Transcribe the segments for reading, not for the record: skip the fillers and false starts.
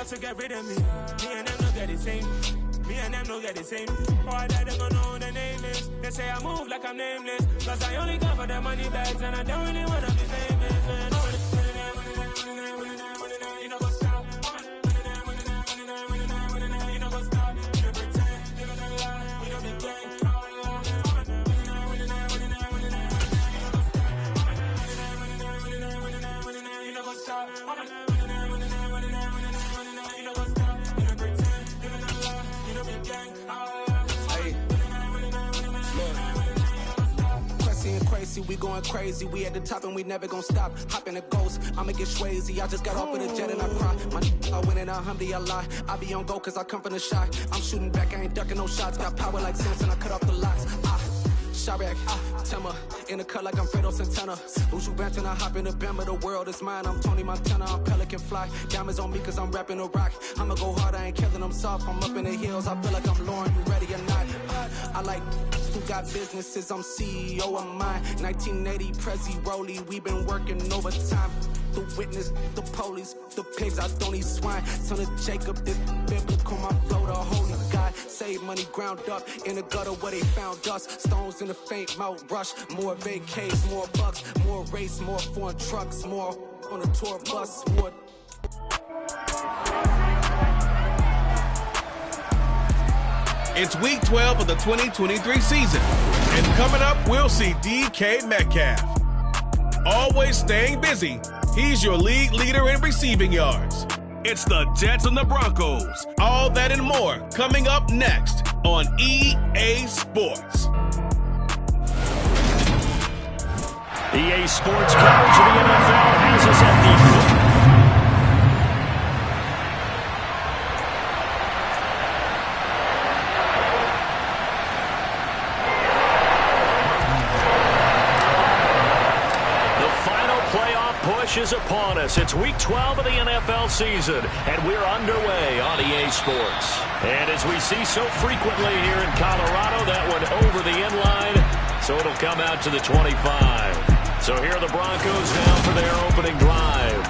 want to get rid of me. Me and them don't get the same. Me and them don't get the same. Boy, that they gonna know who the name is. They say I move like I'm nameless. Cause I only come for the money bags and I don't really wanna be famous. You know what's up? You know what's up? You pretend, you don't lie, you don't be gang. You know what's up? We going crazy, we at the top and we never gonna stop. Hop in a ghost, I'ma get swayzy. I just got off of the jet and I cry. My I win in a Humvee, I lie. I be on go cause I come from the shot. I'm shooting back, I ain't ducking no shots. Got power like Samson, I cut off the locks. Chirac, Timmer, in the cut like I'm Fredo Santana. Uju Banton, I hop in the Bama, the world is mine. I'm Tony Montana, I'm Pelican Fly. Diamonds on me cause I'm rapping a rock. I'ma go hard, I ain't killing them soft. I'm up in the hills, I feel like I'm Lauren, you ready or not? I like who got businesses, I'm CEO of mine. 1980, Prezi Rolly, we been working overtime. The witness, the police, the pigs, I don't eat swine. Son of Jacob, this biblical, my flow, the holy God. Save money ground up in the gutter where they found us. Stones in the faint mouth rush. More vacays, more bucks, more race, more foreign trucks, more on a tour bus, more. It's week 12 of the 2023 season. And coming up, we'll see DK Metcalf. Always staying busy, he's your league leader in receiving yards. It's the Jets and the Broncos. All that and more coming up next on EA Sports. EA Sports coverage of the NFL has us at the is upon us. It's week 12 of the NFL season, and we're underway on EA Sports. And as we see so frequently here in Colorado, that one over the end line, so it'll come out to the 25. So here are the Broncos now for their opening drive.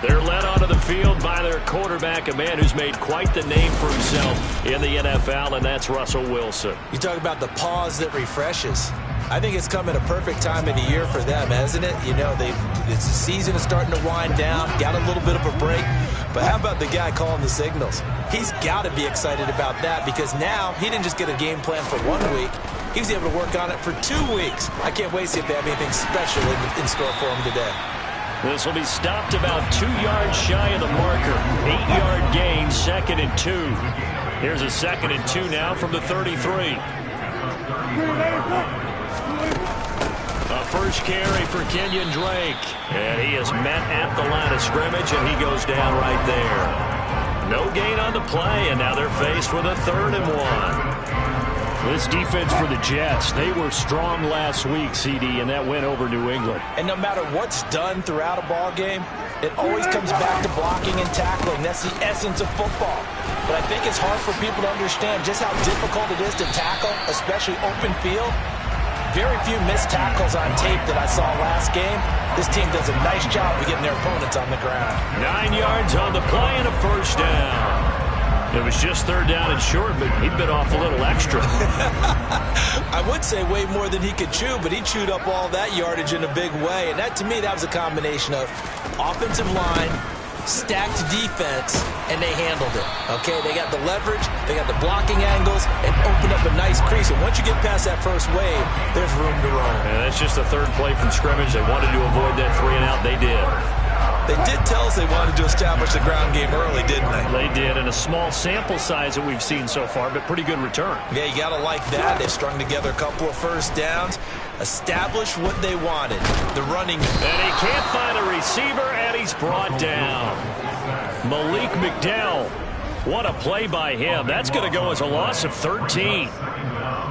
They're led onto the field by their quarterback, a man who's made quite the name for himself in the NFL, and that's Russell Wilson. You talk about the pause that refreshes. I think it's come at a perfect time of the year for them, hasn't it? You know, the season is starting to wind down, got a little bit of a break. But how about the guy calling the signals? He's got to be excited about that because now he didn't just get a game plan for 1 week. He was able to work on it for 2 weeks. I can't wait to see if they have anything special in store for him today. This will be stopped about 2 yards shy of the marker. 8-yard gain, 2nd and 2. Here's a 2nd and 2 now from the 33. A first carry for Kenyon Drake. And he is met at the line of scrimmage, and he goes down right there. No gain on the play, and now they're faced with a 3rd and 1. This defense for the Jets, they were strong last week, CD, and that went over New England. And no matter what's done throughout a ball game, it always comes back to blocking and tackling. That's the essence of football. But I think it's hard for people to understand just how difficult it is to tackle, especially open field. Very few missed tackles on tape that I saw last game. This team does a nice job of getting their opponents on the ground. 9 yards on the play and a first down. It was just 3rd down and short, but he bit off a little extra. I would say way more than he could chew, but he chewed up all that yardage in a big way. And that, to me, that was a combination of offensive line, stacked defense, and they handled it. Okay, they got the leverage, they got the blocking angles, and opened up a nice crease. And once you get past that first wave, there's room to roam. And that's just the 3rd play from scrimmage. They wanted to avoid that 3 and out. They did. They did tell us they wanted to establish the ground game early, didn't they? They did, and a small sample size that we've seen so far, but pretty good return. Yeah, you got to like that. They've strung together a couple of first downs, established what they wanted, the running. And he can't find a receiver, and he's brought down. Malik McDowell. What a play by him. That's going to go as a loss of 13.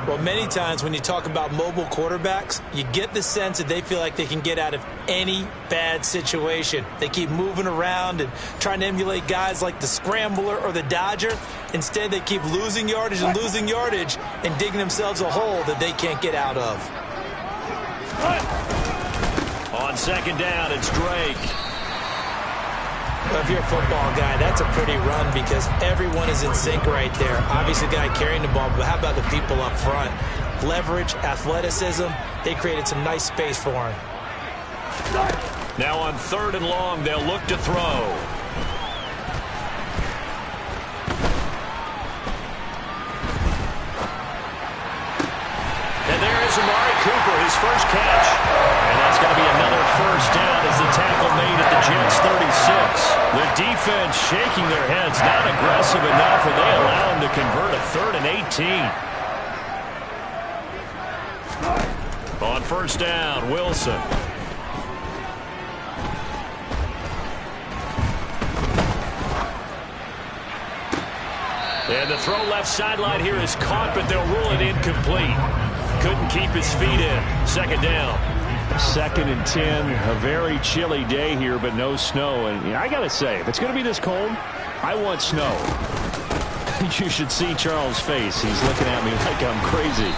Well, many times when you talk about mobile quarterbacks, you get the sense that they feel like they can get out of any bad situation. They keep moving around and trying to emulate guys like the Scrambler or the Dodger. Instead, they keep losing yardage and digging themselves a hole that they can't get out of. On 2nd down, it's Drake. if you're a football guy, that's a pretty run because everyone is in sync right there. Obviously, the guy carrying the ball, but how about the people up front? Leverage, athleticism, they created some nice space for him. Now on 3rd and long, they'll look to throw. And there is Amari Cooper, his first catch. And that's going to be another first down as the tackle made at the Jets' 36. The defense shaking their heads, not aggressive enough, and they allow him to convert a 3rd and 18. On first down, Wilson. And the throw left sideline here is caught, but they'll rule it incomplete. Couldn't keep his feet in. 2nd down. 2nd and 10. A very chilly day here, but no snow. And I got to say, if it's going to be this cold, I want snow. You should see Charles' face. He's looking at me like I'm crazy.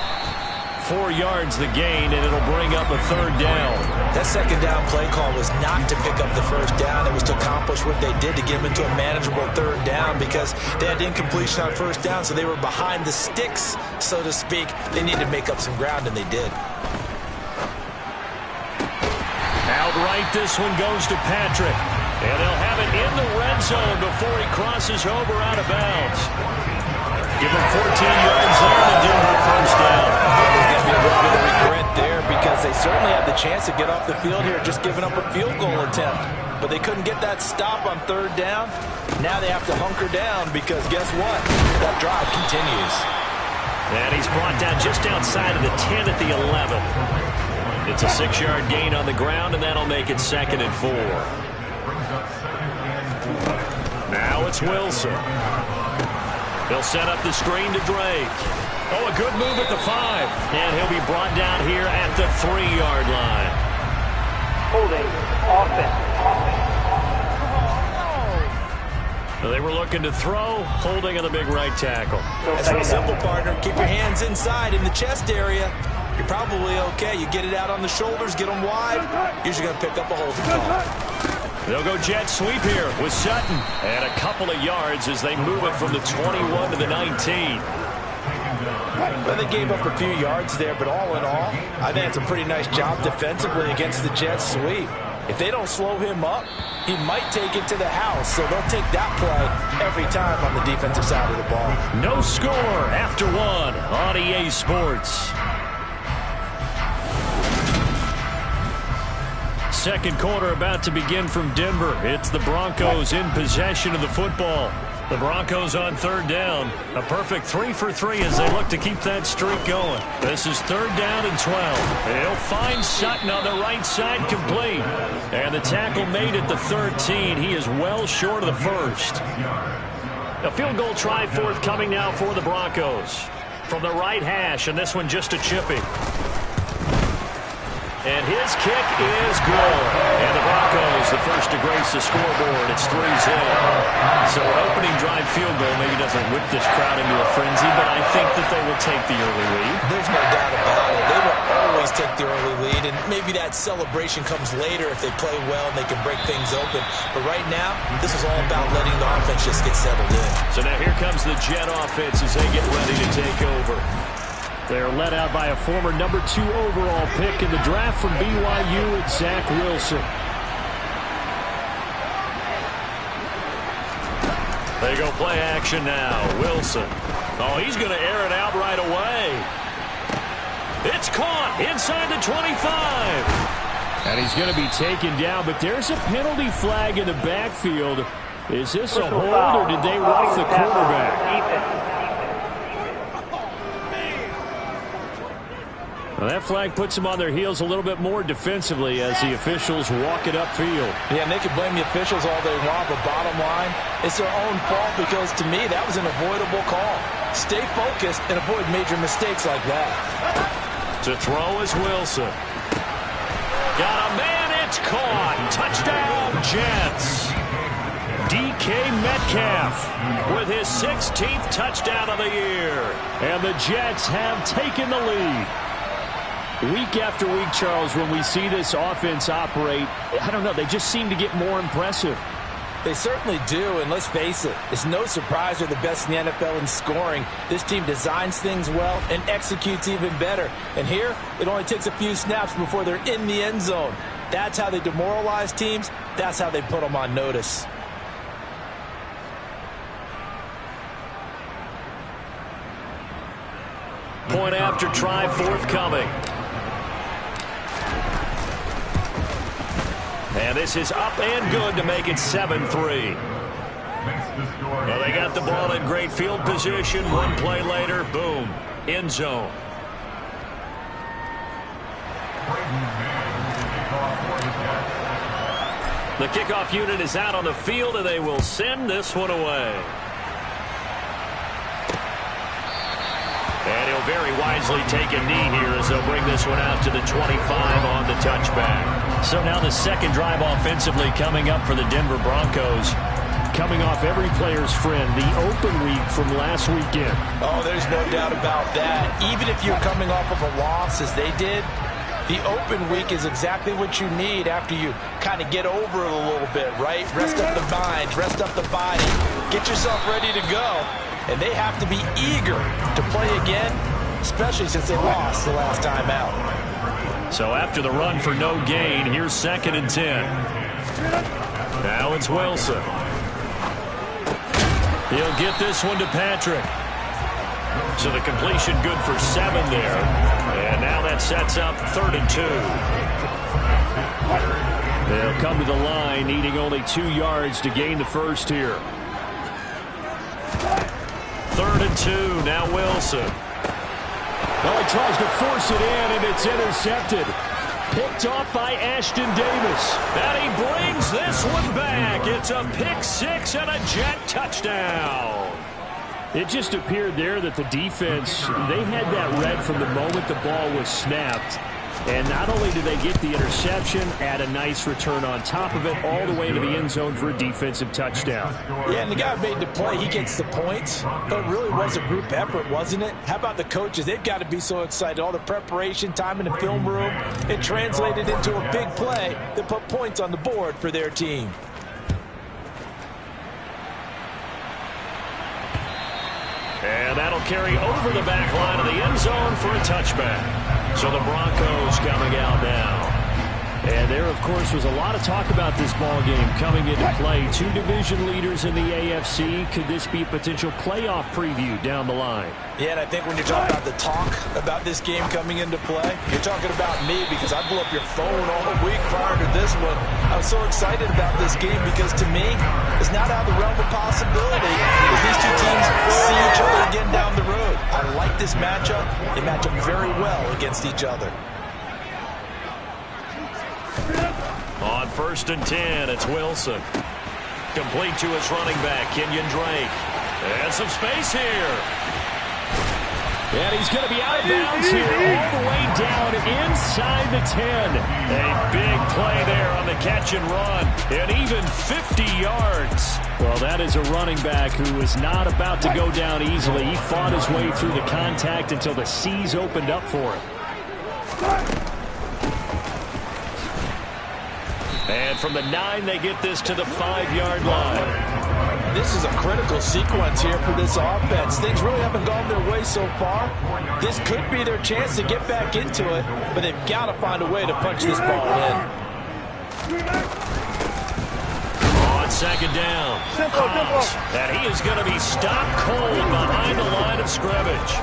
4 yards the gain, and it'll bring up a 3rd down. That 2nd down play call was not to pick up the first down. It was to accomplish what they did to get them into a manageable 3rd down because they had incompletion on first down, so they were behind the sticks, so to speak. They needed to make up some ground, and they did. Outright, this one goes to Patrick. And they'll have it in the red zone before he crosses over out of bounds. Give him 14 yards there to Denver first down. There's going to be a little bit of regret there because they certainly had the chance to get off the field here just giving up a field goal attempt. But they couldn't get that stop on 3rd down. Now they have to hunker down because guess what? That drive continues. And he's brought down just outside of the 10 at the 11. It's a 6-yard gain on the ground, and that'll make it 2nd and 4. Now it's Wilson. He'll set up the screen to Drake. Oh, a good move at the 5. And he'll be brought down here at the 3-yard line. Holding offense. They were looking to throw, holding on the big right tackle. It's real simple, partner. Keep your hands inside in the chest area. You're probably okay. You get it out on the shoulders, get them wide. Usually going to pick up a holding call. They'll go jet sweep here with Sutton. And a couple of yards as they move it from the 21 to the 19. Well, they gave up a few yards there, but all in all, I think it's a pretty nice job defensively against the jet sweep. If they don't slow him up, he might take it to the house. So they'll take that play every time on the defensive side of the ball. No score after 1 on EA Sports. Second quarter about to begin from Denver. It's the Broncos in possession of the football. The Broncos on 3rd down. A perfect 3 for 3 as they look to keep that streak going. This is 3rd down and 12. They'll find Sutton on the right side complete. And the tackle made at the 13. He is well short of the first. A field goal try forthcoming now for the Broncos. From the right hash, and this one just a chippy. And his kick is good. And the Broncos, the first to grace the scoreboard. It's 3-0. So an opening drive field goal maybe doesn't whip this crowd into a frenzy, but I think that they will take the early lead. There's no doubt about it. They will always take the early lead, and maybe that celebration comes later if they play well and they can break things open. But right now, this is all about letting the offense just get settled in. So now here comes the Jet offense as they get ready to take over. They're led out by a former number 2 overall pick in the draft from BYU, it's Zach Wilson. They go play action now. Wilson. Oh, he's going to air it out right away. It's caught inside the 25. And he's going to be taken down, but there's a penalty flag in the backfield. Is this a hold or did they rough the quarterback? Well, that flag puts them on their heels a little bit more defensively as the officials walk it upfield. Yeah, and they can blame the officials all they want, but bottom line, it's their own fault because, to me, that was an avoidable call. Stay focused and avoid major mistakes like that. To throw is Wilson. Got a man, it's caught. Touchdown, Jets. DK Metcalf with his 16th touchdown of the year. And the Jets have taken the lead. Week after week, Charles, when we see this offense operate, I don't know, they just seem to get more impressive. They certainly do, and let's face it, it's no surprise they're the best in the NFL in scoring. This team designs things well and executes even better. And here, it only takes a few snaps before they're in the end zone. That's how they demoralize teams. That's how they put them on notice. Point after try forthcoming. And this is up and good to make it 7-3. Well, they got the ball in great field position. One play later, boom, end zone. The kickoff unit is out on the field, and they will send this one away. And he'll very wisely take a knee here as they'll bring this one out to the 25 on the touchback. So now the second drive offensively coming up for the Denver Broncos. Coming off every player's friend, the open week from last weekend. Oh, there's no doubt about that. Even if you're coming off of a loss as they did, the open week is exactly what you need after you kind of get over it a little bit, right? Rest up the mind, rest up the body, get yourself ready to go. And they have to be eager to play again, especially since they lost the last time out. So after the run for no gain, here's 2nd and 10. Now it's Wilson. He'll get this one to Patrick. So the completion good for 7 there. And now that sets up 3rd and 2. They'll come to the line, needing only 2 yards to gain the first here. 3rd and 2, now Wilson. Well, he tries to force it in, and it's intercepted. Picked off by Ashton Davis. And he brings this one back. It's a pick 6 and a Jet touchdown. It just appeared there that the defense, they had that read from the moment the ball was snapped. And not only did they get the interception, add a nice return on top of it, all the way to the end zone for a defensive touchdown. Yeah, and the guy who made the play, he gets the points. But it really was a group effort, wasn't it? How about the coaches? They've got to be so excited. All the preparation time in the film room, it translated into a big play that put points on the board for their team. And that'll carry over the back line of the end zone for a touchback. So the Broncos coming out now. And there, of course, was a lot of talk about this ball game coming into play. 2 division leaders in the AFC. Could this be a potential playoff preview down the line? Yeah, and I think when you're talking about the talk about this game coming into play, you're talking about me because I blew up your phone all week prior to this one. I was so excited about this game because, to me, it's not out of the realm of possibility as these two teams see each other again down the road. I like this matchup. They match up very well against each other. On 1st and 10, it's Wilson. Complete to his running back, Kenyon Drake. And some space here. And he's going to be out of bounds here all the way down inside the 10. A big play there on the catch and run. And even 50 yards. Well, that is a running back who is not about to go down easily. He fought his way through the contact until the seas opened up for him. And from the 9, they get this to the 5-yard line. This is a critical sequence here for this offense. Things really haven't gone their way so far. This could be their chance to get back into it, but they've got to find a way to punch this ball in. On 2nd down, Hobbs, and he is going to be stopped cold behind the line of scrimmage.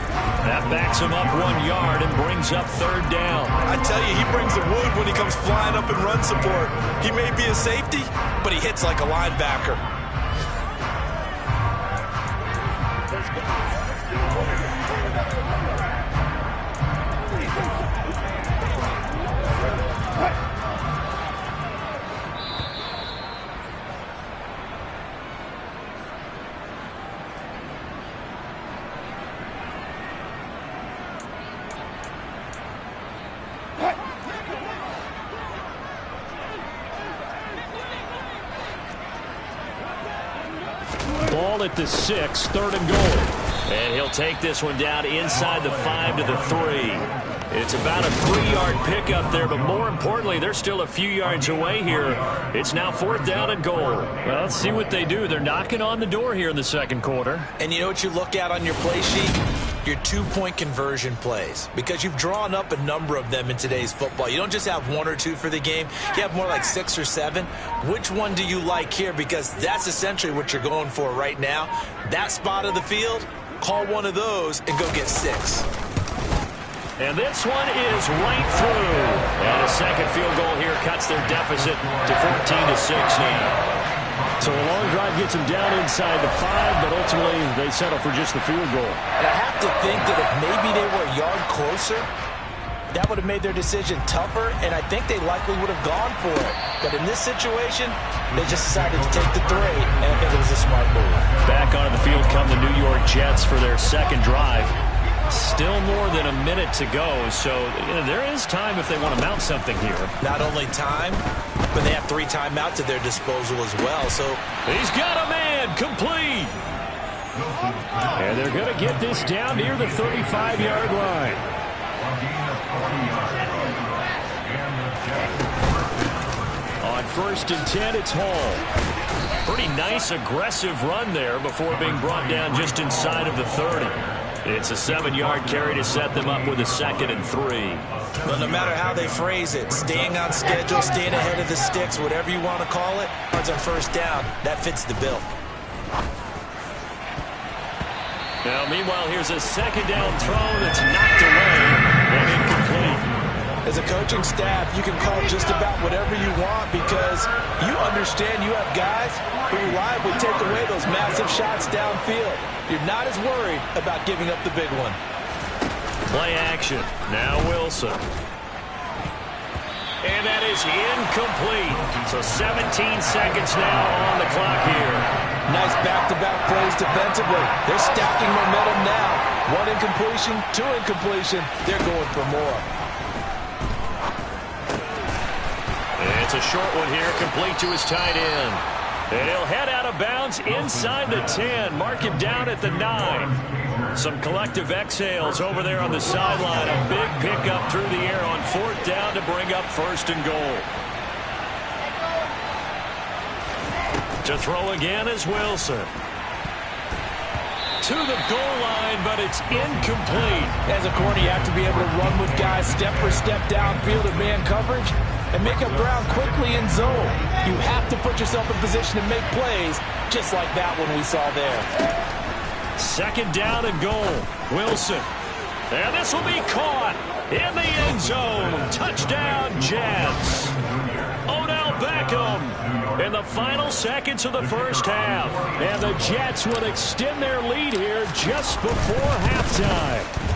That backs him up 1 yard and brings up 3rd down. I tell you, he brings the wood when he comes flying up in run support. He may be a safety, but he hits like a linebacker. Ball at the 6, 3rd and goal. And he'll take this one down inside the 5 to the 3. It's about a 3-yard pickup there, but more importantly, they're still a few yards away here. It's now 4th down and goal. Well, let's see what they do. They're knocking on the door here in the second quarter. And you know what you look at on your play sheet? Your 2-point conversion plays, because you've drawn up a number of them in today's football. You don't just have 1 or 2 for the game. You have more like 6 or 7. Which one do you like here? Because that's essentially what you're going for right now. That spot of the field, call one of those and go get 6. And this one is right through. And a second field goal here cuts their deficit to 14-6 now. So a long drive gets them down inside the 5, but ultimately they settle for just the field goal. And I have to think that if maybe they were a yard closer, that would have made their decision tougher, and I think they likely would have gone for it. But in this situation, they just decided to take the 3, and I think it was a smart move. Back onto the field come the New York Jets for their second drive. Still more than a minute to go, so there is time if they want to mount something here. Not only time, but they have 3 timeouts at their disposal as well. So he's got a man, complete. And they're going to get this down near the 35-yard line. On 1st and 10, it's Hall. Pretty nice, aggressive run there before being brought down just inside of the 30. It's a 7-yard carry to set them up with a 2nd and 3. But no matter how they phrase it, staying on schedule, staying ahead of the sticks, whatever you want to call it, yards on 1st down, that fits the bill. Now, meanwhile, here's a 2nd down throw that's knocked away and incomplete. As a coaching staff, you can call just about whatever you want because you understand you have guys who reliably take away those massive shots downfield. You're not as worried about giving up the big one. Play action. Now Wilson. And that is incomplete. So 17 seconds now on the clock here. Nice back-to-back plays defensively. They're stacking momentum now. 1 incompletion, 2 incompletion. They're going for more. It's a short one here, complete to his tight end. And he'll head out of bounds inside the 10. Mark him down at the 9. Some collective exhales over there on the sideline. A big pickup through the air on 4th down to bring up 1st and goal. To throw again is Wilson. To the goal line, but it's incomplete. As a corner, you have to be able to run with guys step for step downfield in man coverage and make up ground quickly in zone. You have to put yourself in position to make plays, just like that one we saw there. 2nd down and goal. Wilson. And this will be caught in the end zone. Touchdown, Jets. Odell Beckham in the final seconds of the 1st half. And the Jets will extend their lead here just before halftime.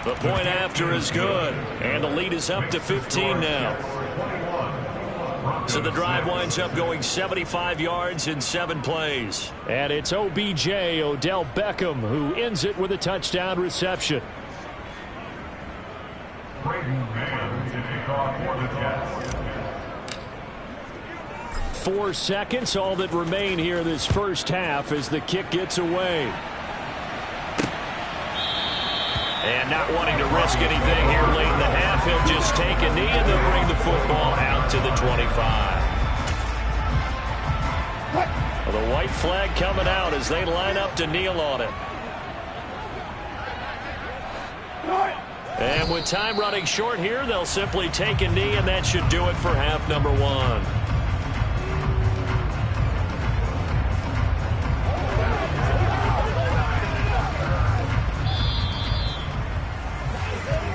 The point after is good, and the lead is up to 15 now. So the drive winds up going 75 yards in 7 plays. And it's OBJ, Odell Beckham, who ends it with a touchdown reception. 4 seconds, all that remain here this 1st half as the kick gets away. And not wanting to risk anything here late in the half, he'll just take a knee and they'll bring the football out to the 25. Well, the white flag coming out as they line up to kneel on it. And with time running short here, they'll simply take a knee, and that should do it for half number 1.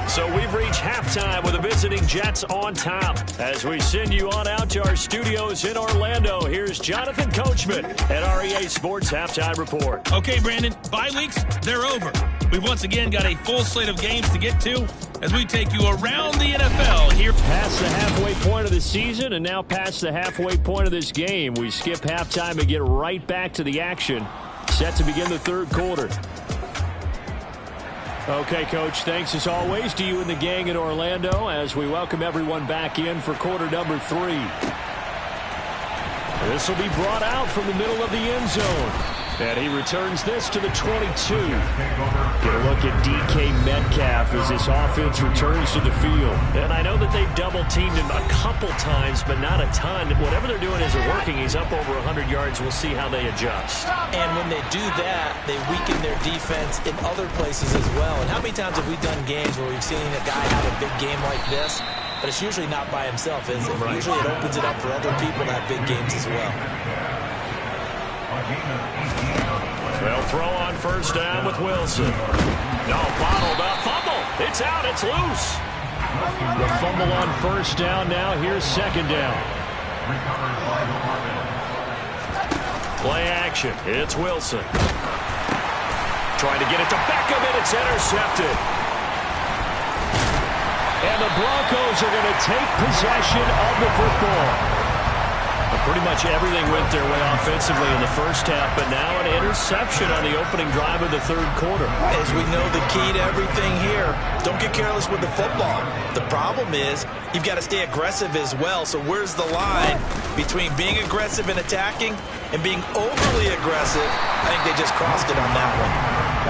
So we've reached halftime with the visiting Jets on top. As we send you on out to our studios in Orlando, here's Jonathan Coachman at REA Sports Halftime Report. Okay, Brandon, bye weeks, they're over. We've once again got a full slate of games to get to as we take you around the NFL here. Past the halfway point of the season and now past the halfway point of this game. We skip halftime and get right back to the action. Set to begin the 3rd quarter. Okay, Coach, thanks as always to you and the gang in Orlando as we welcome everyone back in for quarter number 3. This will be brought out from the middle of the end zone. And he returns this to the 22. Get a look at DK Metcalf as this offense returns to the field. And I know that they've double-teamed him a couple times, but not a ton. Whatever they're doing isn't working. He's up over 100 yards. We'll see how they adjust. And when they do that, they weaken their defense in other places as well. And how many times have we done games where we've seen a guy have a big game like this? But it's usually not by himself, is it? Right. Usually it opens it up for other people to have big games as well. They'll throw on first down with Wilson. No, bottled up. Fumble. It's out. It's loose. The fumble on first down. Now here's second down. Play action. It's Wilson. Trying to get it to Beckham, and it's intercepted. And the Broncos are going to take possession of the football. Pretty much everything went their way offensively in the first half, but now an interception on the opening drive of the third quarter. As we know, the key to everything here, don't get careless with the football. The problem is you've got to stay aggressive as well. So where's the line between being aggressive and attacking and being overly aggressive? I think they just crossed it on that one.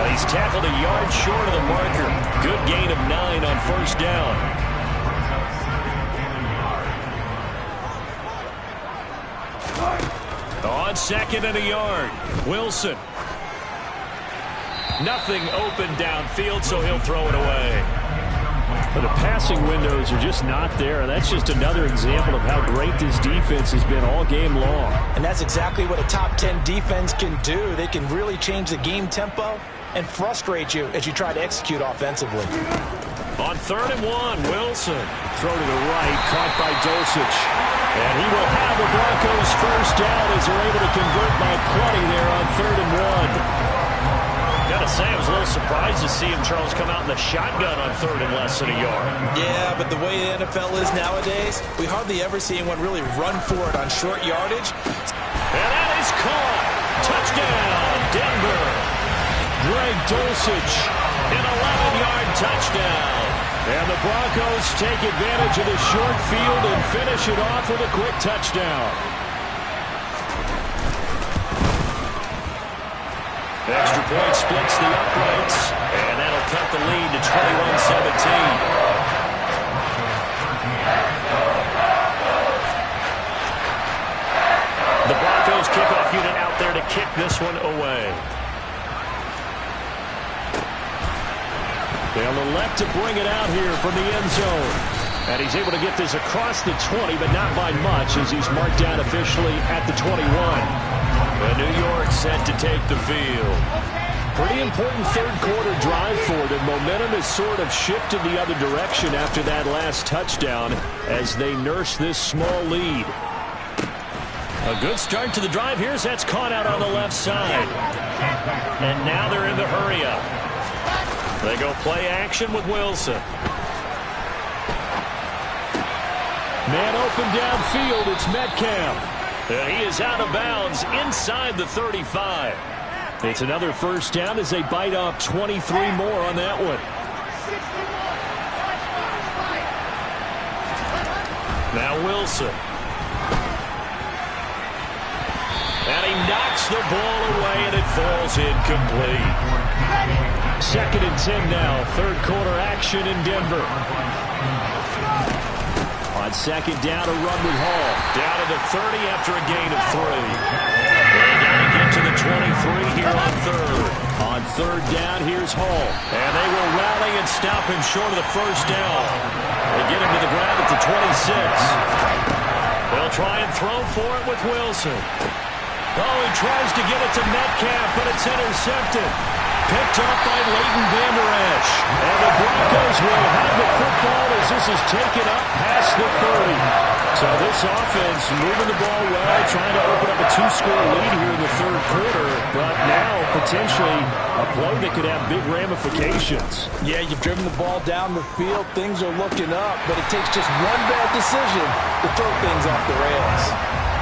Well, he's tackled a yard short of the marker. Good gain of 9 on first down. On second and a yard, Wilson. Nothing open downfield, so he'll throw it away. But the passing windows are just not there. That's just another example of how great this defense has been all game long. And that's exactly what a top 10 defense can do. They can really change the game tempo and frustrate you as you try to execute offensively. On 3rd and 1, Wilson. Throw to the right, caught by Dulcich. And he will have the Broncos first down as they're able to convert by plenty there on 3rd and 1. Gotta say, I was a little surprised to see him, Charles, come out in the shotgun on 3rd and less than a yard. Yeah, but the way the NFL is nowadays, we hardly ever see anyone really run for it on short yardage. And that is caught. Touchdown, Denver. Greg Dulcich, an 11-yard touchdown. And the Broncos take advantage of the short field and finish it off with a quick touchdown. Extra point splits the uprights, and that'll cut the lead to 21-17. The Broncos kickoff unit out there to kick this one away. They'll elect to bring it out here from the end zone. And he's able to get this across the 20, but not by much as he's marked down officially at the 21. And New York set to take the field. Pretty important third quarter drive for them. Momentum has sort of shifted the other direction after that last touchdown as they nurse this small lead. A good start to the drive. Here's that's caught out on the left side. And now they're in the hurry-up. They go play action with Wilson. Man open downfield, it's Metcalf. And he is out of bounds inside the 35. It's another first down as they bite off 23 more on that one. Now Wilson. And he knocks the ball away, and it falls incomplete. 2nd and 10 now. Third quarter action in Denver. On second down, a run with Hall. Down to the 30 after a gain of 3. They got to get to the 23 here on 3rd. On 3rd down, here's Hall. And they will rally and stop him short of the first down. They get him to the ground at the 26. They'll try and throw for it with Wilson. Oh, he tries to get it to Metcalf, but it's intercepted. Picked up by Leighton Vander Esch. And the Broncos will have the football as this is taken up past the 30. So this offense moving the ball well, trying to open up a 2-score lead here in the third quarter. But now, potentially, a play that could have big ramifications. Yeah, you've driven the ball down the field. Things are looking up, but it takes just one bad decision to throw things off the rails.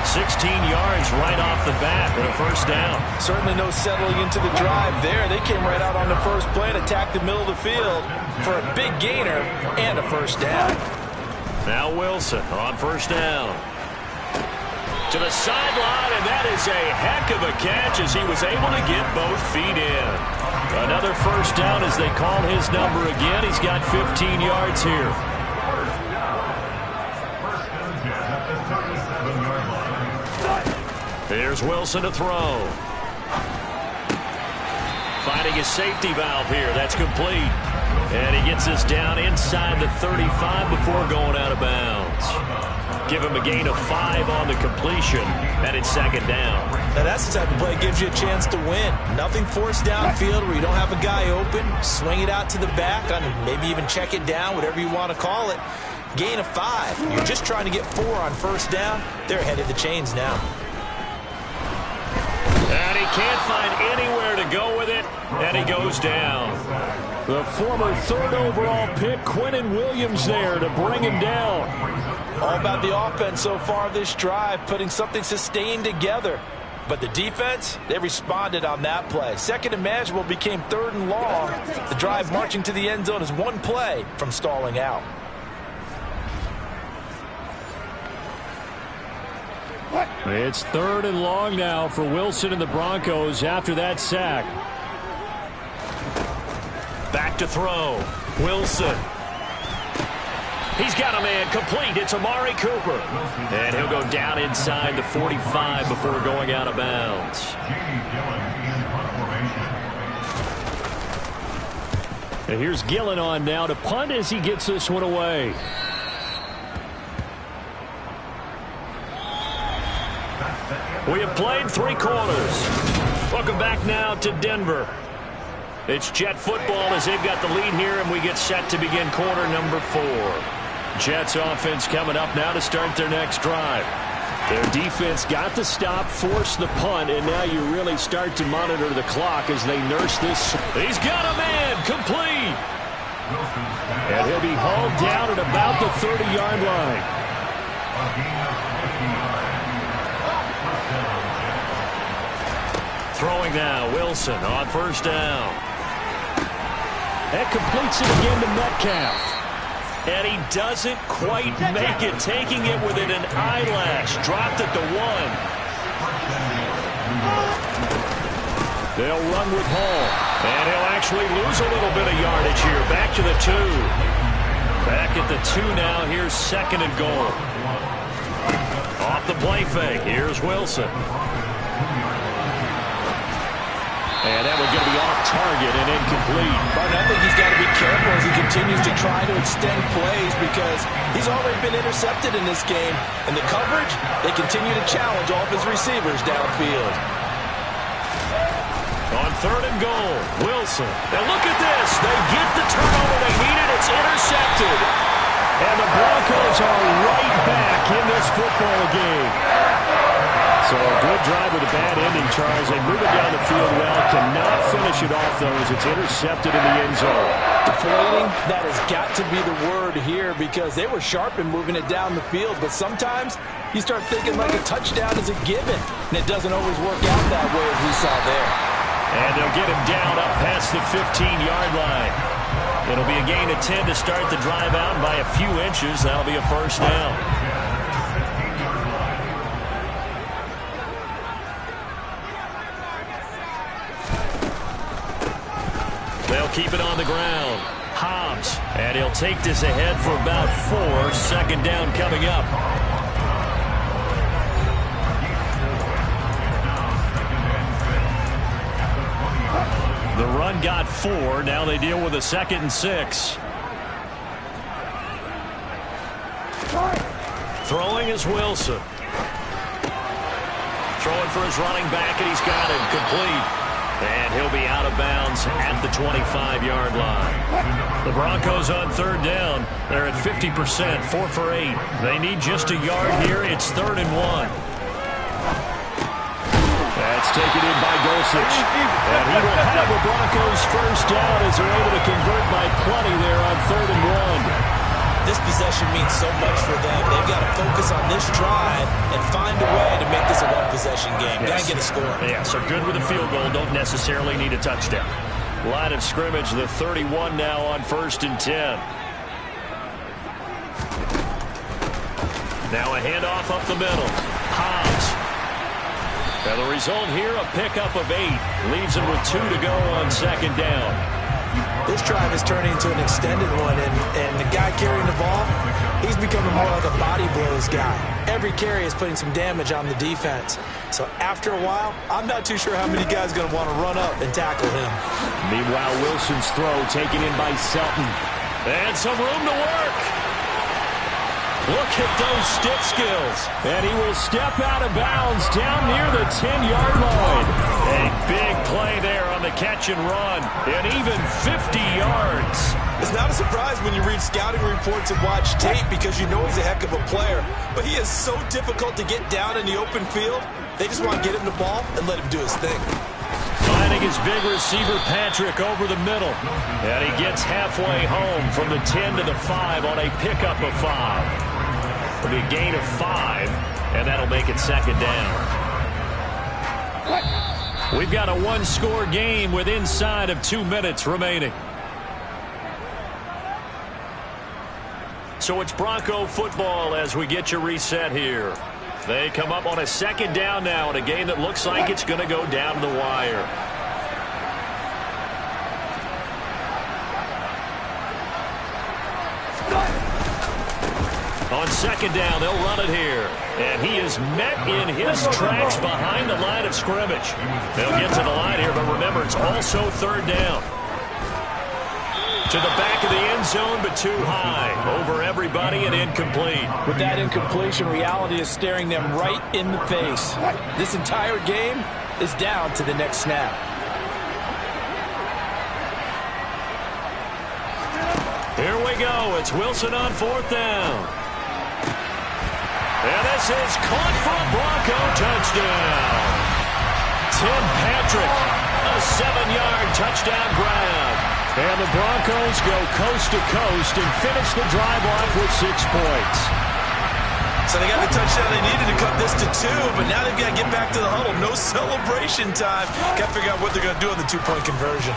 16 yards right off the bat for a first down. Certainly no settling into the drive there. They came right out on the first play and attacked the middle of the field for a big gainer and a first down. Now Wilson on first down. To the sideline, and that is a heck of a catch as he was able to get both feet in. Another first down as they call his number again. He's got 15 yards here. Here's Wilson to throw. Finding his safety valve here. That's complete. And he gets this down inside the 35 before going out of bounds. Give him a gain of 5 on the completion, and it's second down. Now that's the type of play that gives you a chance to win. Nothing forced downfield where you don't have a guy open. Swing it out to the back, maybe even check it down, whatever you want to call it. Gain of 5. You're just trying to get 4 on first down. They're ahead of the chains now. And he can't find anywhere to go with it, and he goes down. The former 3rd overall pick, Quinnen Williams, there to bring him down. All about the offense so far this drive, putting something sustained together. But the defense, they responded on that play. Second and manageable became 3rd and long. The drive marching to the end zone is one play from stalling out. It's 3rd and long now for Wilson and the Broncos after that sack. Back to throw. Wilson. He's got a man complete. It's Amari Cooper. And he'll go down inside the 45 before going out of bounds. And here's Gillen on now to punt as he gets this one away. We have played 3 quarters. Welcome back now to Denver. It's Jet football as they've got the lead here, and we get set to begin quarter number 4. Jets offense coming up now to start their next drive. Their defense got the stop, forced the punt, and now you really start to monitor the clock as they nurse this. He's got a man complete. And he'll be hauled down at about the 30-yard line. Throwing now, Wilson on first down. That completes it again to Metcalf. And he doesn't quite make it, taking it within an eyelash. Dropped it to 1. They'll run with Hall. And he'll actually lose a little bit of yardage here. Back to the 2. Back at the 2 now. Here's 2nd and goal. Off the play fake. Here's Wilson. And that one's going to be off target and incomplete. But I think he's got to be careful as he continues to try to extend plays because he's already been intercepted in this game. And the coverage, they continue to challenge all of his receivers downfield. On 3rd and goal, Wilson. And look at this. They get the turnover they needed. It's intercepted. And the Broncos are right back in this football game. So a good drive with a bad ending, Charles. They move it down the field well. Cannot finish it off, though, as it's intercepted in the end zone. Deflating, that has got to be the word here because they were sharp in moving it down the field. But sometimes you start thinking like a touchdown is a given, and it doesn't always work out that way as we saw there. And they'll get him down up past the 15-yard line. It'll be a gain of 10 to start the drive out by a few inches. That'll be a first down. They'll keep it on the ground. Hobbs. And he'll take this ahead for about 4. Second down coming up. The run got 4. Now they deal with a 2nd and 6. Throwing is Wilson. Throwing for his running back, and he's got it complete. And he'll be out of bounds at the 25-yard line. The Broncos on 3rd down. They're at 50%, 4 for 8. They need just a yard here. It's 3rd and 1. That's taken in by Dulcich. And he will have the Broncos first down as they're able to convert by plenty there on 3rd and 1. This possession means so much for them. They've got to focus on this drive and find a way to make this a one-possession game. Yes. Got to get a score. Yeah, so good with a field goal. Don't necessarily need a touchdown. Line of scrimmage, the 31 now on 1st and 10. Now a handoff up the middle. Hobbs And the result here, a pickup of 8. Leaves him with 2 to go on second down. This drive is turning into an extended one, and the guy carrying the ball, he's becoming more like a body blows guy. Every carry is putting some damage on the defense. So after a while, I'm not too sure how many guys are going to want to run up and tackle him. Meanwhile, Wilson's throw taken in by Selton. And some room to work. Look at those stick skills. And he will step out of bounds down near the 10-yard line. A big play there on the catch and run. And even 50 yards. It's not a surprise when you read scouting reports and watch tape because you know he's a heck of a player. But he is so difficult to get down in the open field. They just want to get him the ball and let him do his thing. Finding his big receiver, Patrick, over the middle. And he gets halfway home from the 10 to the 5 on a pickup of 5. It'll be a gain of 5, and that'll make it second down. We've got a one-score game with inside of 2 minutes remaining. So it's Bronco football as we get you reset here. They come up on a second down now in a game that looks like it's going to go down to the wire. On second down, they'll run it here. And he is met in his tracks behind the line of scrimmage. They'll get to the line here, but remember, it's also third down. To the back of the end zone, but too high. Over everybody and incomplete. With that incompletion, reality is staring them right in the face. This entire game is down to the next snap. Here we go. It's Wilson on fourth down. And this is caught for a Bronco touchdown. Tim Patrick, a 7-yard touchdown grab. And the Broncos go coast to coast and finish the drive off with 6 points. So they got the touchdown they needed to cut this to 2, but now they've got to get back to the huddle. No celebration time. Got to figure out what they're going to do on the 2-point conversion.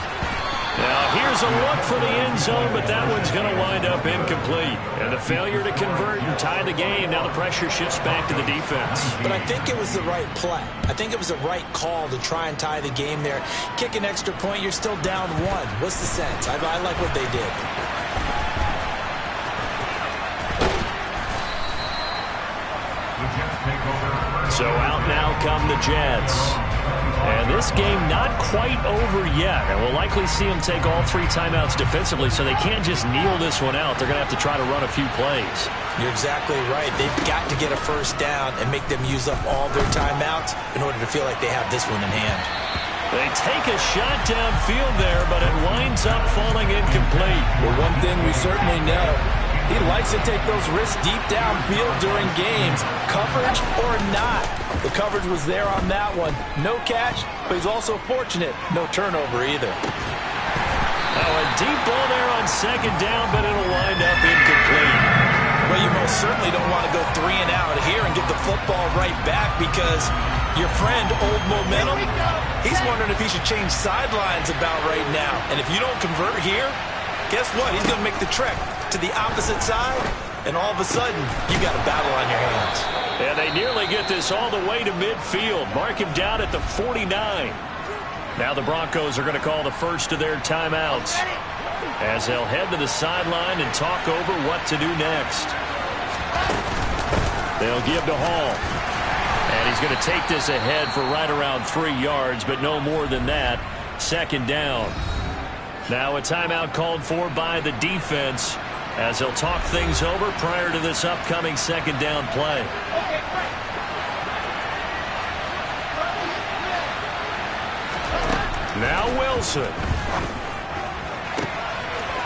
Now here's a look for the end zone, but that one's going to wind up incomplete. And the failure to convert and tie the game. Now the pressure shifts back to the defense. But I think it was the right play. I think it was the right call to try and tie the game there. Kick an extra point, you're still down 1. What's the sense? I like what they did. So out now come the Jets. And this game not quite over yet. And we'll likely see them take all 3 timeouts defensively, so they can't just kneel this one out. They're going to have to try to run a few plays. You're exactly right. They've got to get a first down and make them use up all their timeouts in order to feel like they have this one in hand. They take a shot downfield there, but it winds up falling incomplete. Well, one thing we certainly know, he likes to take those risks deep downfield during games, coverage or not. The coverage was there on that one. No catch, but he's also fortunate. No turnover either. Now a deep ball there on second down, but it'll wind up incomplete. Well, you most certainly don't want to go 3 and out here and get the football right back because your friend, Old Momentum, he's wondering if he should change sidelines about right now. And if you don't convert here, guess what? He's going to make the trek to the opposite side, and all of a sudden, you got a battle on your hands. And they nearly get this all the way to midfield. Mark him down at the 49. Now the Broncos are going to call the first of their timeouts as they'll head to the sideline and talk over what to do next. They'll give to Hall. And he's going to take this ahead for right around 3 yards, but no more than that. Second down. Now a timeout called for by the defense as they'll talk things over prior to this upcoming second down play. Now Wilson.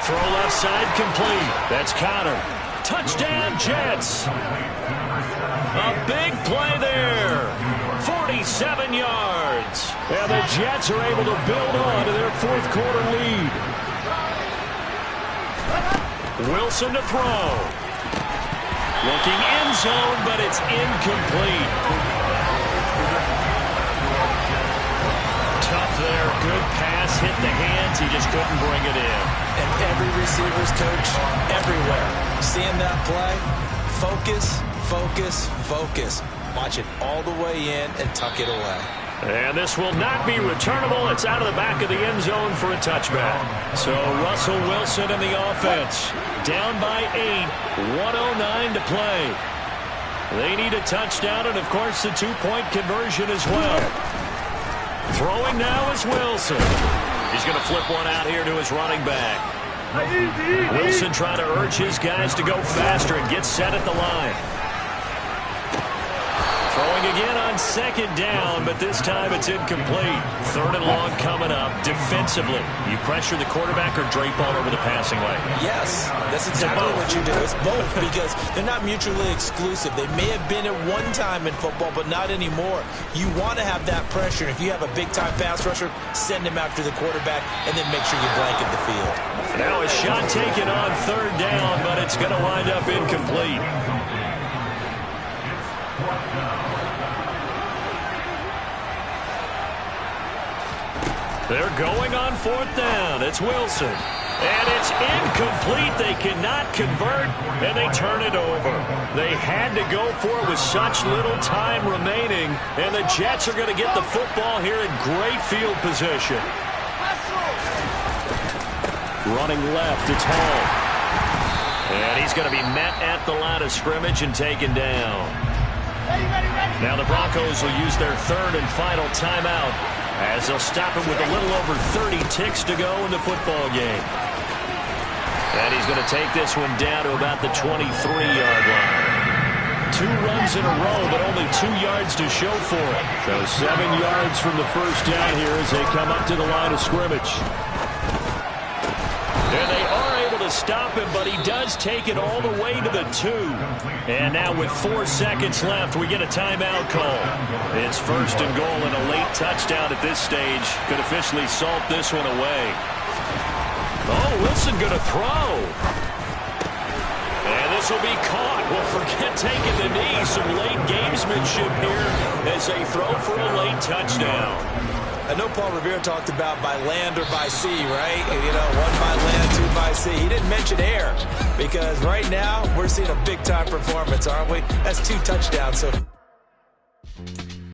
Throw left side complete. That's Connor. Touchdown Jets. A big play there. 47 yards. And the Jets are able to build on to their fourth quarter lead. Wilson to throw. Looking end zone, but it's incomplete. Tough there. Good pass. Hit the hands. He just couldn't bring it in. And every receiver's coach everywhere. Seeing that play, focus, focus, focus. Watch it all the way in and tuck it away. And this will not be returnable. It's out of the back of the end zone for a touchback. So Russell Wilson and the offense down by 8, 1:09 to play. They need a touchdown and, of course, the two-point conversion as well. Throwing now is Wilson. He's going to flip one out here to his running back. Wilson trying to urge his guys to go faster and get set at the line. Throwing again on second down, but this time it's incomplete. Third and long coming up. Defensively, you pressure the quarterback or drape all over the passing lane? Yes, that's exactly what you do. It's both because they're not mutually exclusive. They may have been at one time in football, but not anymore. You want to have that pressure. If you have a big-time pass rusher, send him after the quarterback and then make sure you blanket the field. Now a shot taken on third down, but it's going to wind up incomplete. They're going on fourth down. It's Wilson. And it's incomplete. They cannot convert, and they turn it over. They had to go for it with such little time remaining, and the Jets are going to get the football here in great field position. Running left, it's Hall. And he's going to be met at the line of scrimmage and taken down. Now the Broncos will use their third and final timeout as they'll stop him with a little over 30 ticks to go in the football game. And he's going to take this one down to about the 23-yard line. 2 runs in a row, but only 2 yards to show for it. So 7 yards from the first down here as they come up to the line of scrimmage. And they are able to stop him, but he does take it all the way to the 2. And now with 4 seconds left, we get a timeout call. It's first and goal, and a late touchdown at this stage could officially salt this one away. Oh, Wilson going to throw. And this will be caught. Well, forget taking the knee. Some late gamesmanship here as they throw for a late touchdown. I know Paul Revere talked about by land or by sea, right? You know, 1 by land, 2 by sea. He didn't mention air because right now we're seeing a big-time performance, aren't we? That's 2 touchdowns. So